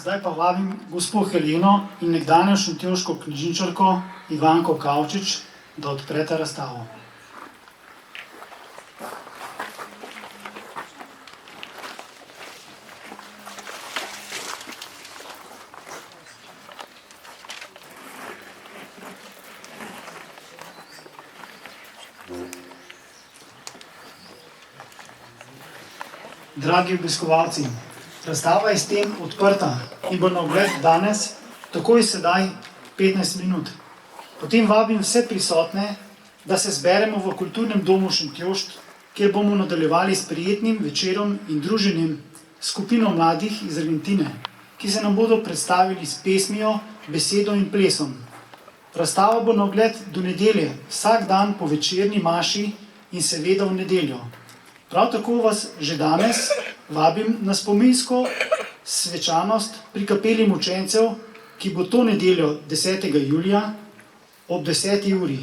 Zdaj pa vabim gospo Heleno in nekdanjo šentjurško knjižničarko Ivanko Kavčič, da odprete razstavo. Dragi obiskovalci, razstava je s tem odprta in bo na ogled danes, takoj sedaj, 15 minut. Potem vabim vse prisotne, da se zberemo v Kulturnem domu Šentjošt, kjer bomo nadaljevali s prijetnim večerom in druženjem skupino mladih iz Argentine, ki se nam bodo predstavili s pesmijo, besedo in plesom. Razstava bo na ogled do nedelje, vsak dan po večerni maši in seveda v nedeljo. Prav tako vas že danes vabim na spominsko svečanost pri kapeli mučencev, ki bo to nedeljo 10. julija ob 10. uri.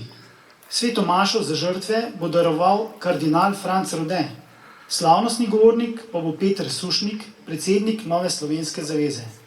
Sveto mašo za žrtve bo daroval kardinal Franc Rode. Slavnostni govornik pa bo Peter Sušnik, predsednik Nove slovenske zaveze.